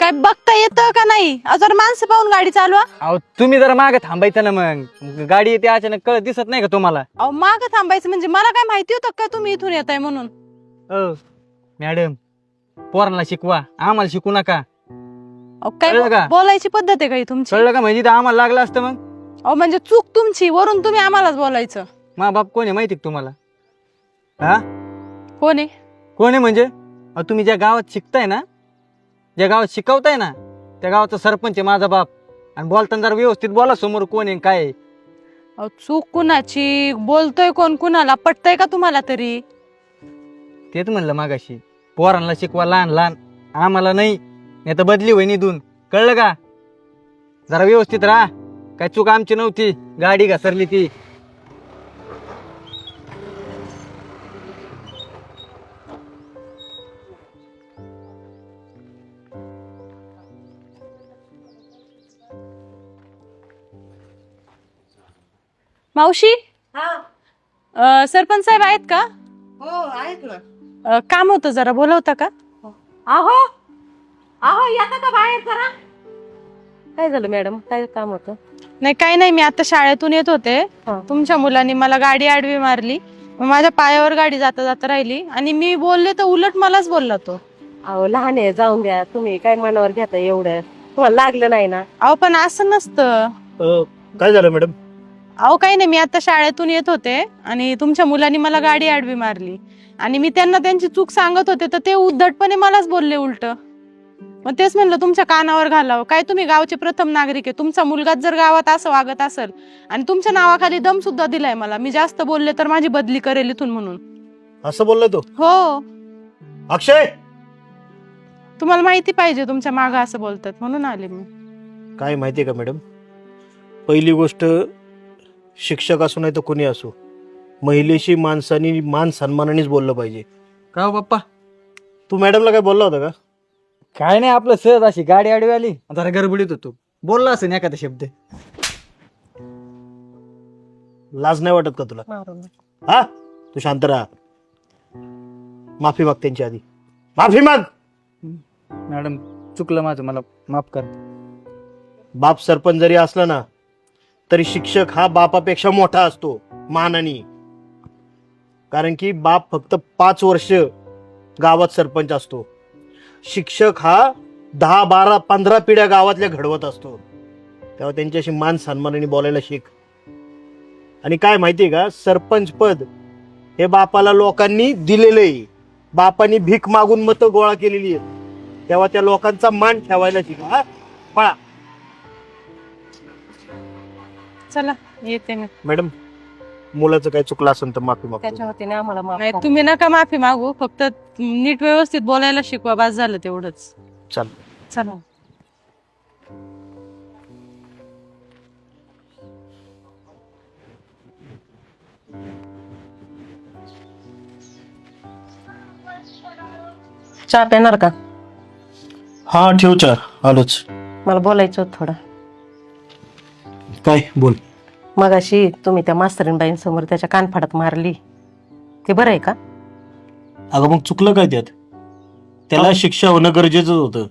काय बघता येतं का नाही? जर माणसं पाहून गाडी चालवा. अहो तुम्ही जरा मागे थांबायचं ना, मग गाडी येते अचानक, कळत दिसत नाही का तुम्हाला? अहो मागं थांबायचं म्हणजे मला काय माहिती होतं का तुम्ही इथून येताय म्हणून? मॅडम, पोरांना शिकवा, आम्हाला शिकू नका. अहो काय कळलं का? बोलायची पद्धत आहे का ही तुमची? कळलं का? म्हणजे तर आम्हाला लागलं असतं मग. अहो म्हणजे चूक तुमची, वरून तुम्ही आम्हालाच बोलायचं. मा बाप कोण आहे माहिती का तुम्हाला? हा, कोण आहे? कोण आहे म्हणजे? अहो तुम्ही ज्या गावात शिकताय ना, ज्या गावात शिकवताय ना, त्या गावाचा सरपंच आहे माझा बाप. आणि बोलताना जरा व्यवस्थित बोला, समोर कोण आहे काय आहे. अहो चूक कुणाची? बोलतोय कोण कुणाला? पटतय का तुम्हाला तरी? तेच म्हणलं मागाशी, पोरांना शिकवा लहान लहान, आम्हाला नाही. नाही तर बदली होईन इथून. कळलं का? जरा व्यवस्थित राहा. काय चूक आमची नव्हती, गाडी घसरली ती. मावशी, सरपंच साहेब आहेत का? हो आहेत ना. काम होतं, जरा बोलवता का? आहो आहो येता का बाहेर जरा? काय झालं मॅडम, काय काम होतं? नाही काही नाही, मी आता शाळेतून येत होते. हा. तुमच्या मुलांनी मला गाडी आडवी मारली. मग माझ्या पायावर गाडी जाता जाता राहिली आणि मी बोलले तर उलट मलाच बोलला तो. अहो लहान आहे, जाऊन द्या. तुम्ही काय मनावर घेता एवढं? तुम्हाला लागलं नाही ना? अहो पण असं नसतं. काय झालं मॅडम? अहो काही नाही, मी आता शाळेतून येत होते आणि तुमच्या मुलांनी मला गाडी आडवी मारली आणि मी त्यांना त्यांची चूक सांगत होते, तर ते उद्धटपणे मलाच बोलले उलट. मग तेच म्हणलं तुमच्या कानावर घालावं. काय तुम्ही गावचे प्रथम नागरिक आहे, तुमचा मुलगाच जर गावात असं वागत असेल आणि तुमच्या नावाखाली दम सुद्धा दिलाय मला, मी जास्त बोलले तर माझी बदली करेल इथून म्हणून. असं बोलला तो? हो, अक्षय, तुम्हाला माहिती पाहिजे तुमच्या मागं असं बोलतात म्हणून आले मी. काय माहितीये का मॅडम, पहिली गोष्ट, शिक्षक असो नाही तर कोणी असो, महिलेशी माणसानी मान सन्मानानेच बोललं पाहिजे. का हो बाप्पा? तू मॅडमला काय बोलला होता का? काय नाही, आपलं सहज अशी गाडी आडवी आली, जरा गडबडीत होतो, बोलला असेल एखादा शब्द. लाज नाही वाटत का तुला? मारून. हा, तू शांत राहा. माफी माग त्यांची आधी, माफी माग. मॅडम चुकलं माझं, मला माफ कर. बाप सरपंच जरी असला ना, तरी शिक्षक हा बापापेक्षा मोठा असतो मानाने. कारण की बाप फक्त 5 वर्ष गावात सरपंच असतो, शिक्षक हा 10, 12, 15 पिढ्या गावातल्या घडवत असतो. तेव्हा त्यांच्याशी मान सन्मानाने बोलायला शिक. आणि काय माहितीये का, सरपंच पद हे बापाला लोकांनी दिलेलं आहे. बापानी भीक मागून मतं गोळा केलेली आहेत. तेव्हा त्या लोकांचा मान ठेवायला शिका. हा, पळा. चला येते मी. मॅडम, मुलाचं काय चुकलं असेल तर माफी मागतो. त्याच्या वतीने आम्हाला माफ नाही करा. तुम्ही नका माफी मागू, फक्त नीट व्यवस्थित बोलायला शिकवा, बस झालं तेवढंच. चल. चला. चहा पेणार का? हा ठेव चार, आलोच. मला बोलायचं होतं थोडं. काय बोल. मगाशी तुम्ही त्या मास्तरीणबाईंसमोर त्याच्या कानफाडात मारली, ते बरं आहे का? अगं मग चुकलं काय त्यात? त्याला शिक्षा होणं गरजेचं होतं.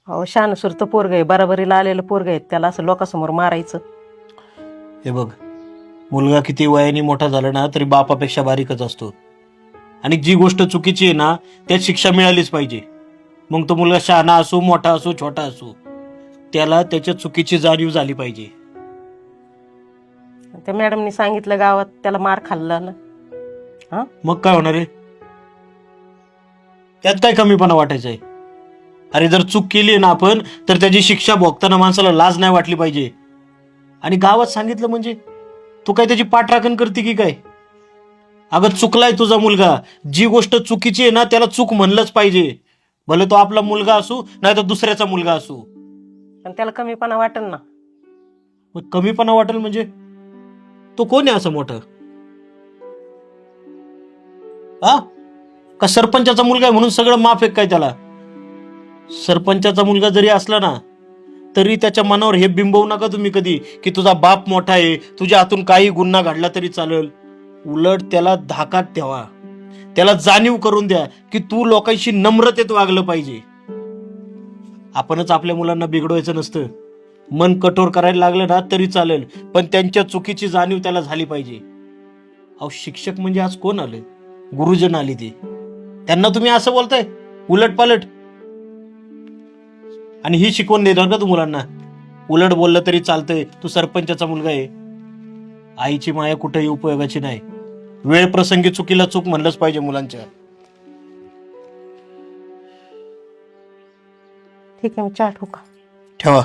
अहो शानसूर पोरग आहे, बराबरीला आलेलं पोरग आहे, त्याला असं लोकांसमोर मारायचं? हे बघ, मुलगा किती वयाने मोठा झाला ना तरी बापापेक्षा बारीकच असतो. आणि जी गोष्ट चुकीची आहे ना त्यात शिक्षा मिळालीच पाहिजे. मग तो मुलगा शहाणा असो, मोठा असो, छोटा असो, त्याला त्याच्या चुकीची जाणीव झाली पाहिजे. त्या मॅडमनी सांगितलं गावात त्याला मार खाल्ला ना. हा, मग काय होणार आहे? त्यात काय कमीपणा वाटायचं आहे? अरे जर चूक केली आहे ना आपण, तर त्याची शिक्षा भोगताना माणसाला लाज नाही वाटली पाहिजे. आणि गावात सांगितलं म्हणजे तू काय त्याची पाठराखण करते की काय? अगं चुकलाय तुझा मुलगा, जी गोष्ट चुकीची आहे ना त्याला चूक म्हणलंच पाहिजे. भले तो आपला मुलगा असू नाही तर दुसऱ्याचा मुलगा असू. पण त्याला कमीपणा वाटेल ना. मग कमीपणा वाटेल म्हणजे तो कोण आहे असं मोठं? हा, का सरपंचाचा मुलगा आहे म्हणून सगळं माफ आहे काय त्याला? सरपंचाचा मुलगा जरी असला ना तरी त्याच्या मनावर हे बिंबवू नका तुम्ही कधी की तुझा बाप मोठा आहे, तुझ्या हातून काही गुन्हा घडला तरी चालेल. उलट त्याला धाकात ठेवा, त्याला जाणीव करून द्या की तू लोकांशी नम्रतेत वागलं पाहिजे. आपणच आपल्या मुलांना बिघडवायचं नसतं. मन कठोर करायला लागलं ना तरी चालेल, पण त्यांच्या चुकीची जाणीव त्याला झाली पाहिजे. अहो शिक्षक म्हणजे आज कोण आले? गुरुजन आले ते. त्यांना तुम्ही असं बोलताय उलट पालट, आणि ही शिकवण देणार का तू मुलांना? उलट बोललं तरी चालतंय, तू सरपंचाचा मुलगा आहे. आईची माया कुठेही उपयोगाची नाही. वेळ प्रसंगी चुकीला चूक म्हणलंच पाहिजे मुलांच्या. ठीक आहे, मी चहा ठेवू का? ठेवा.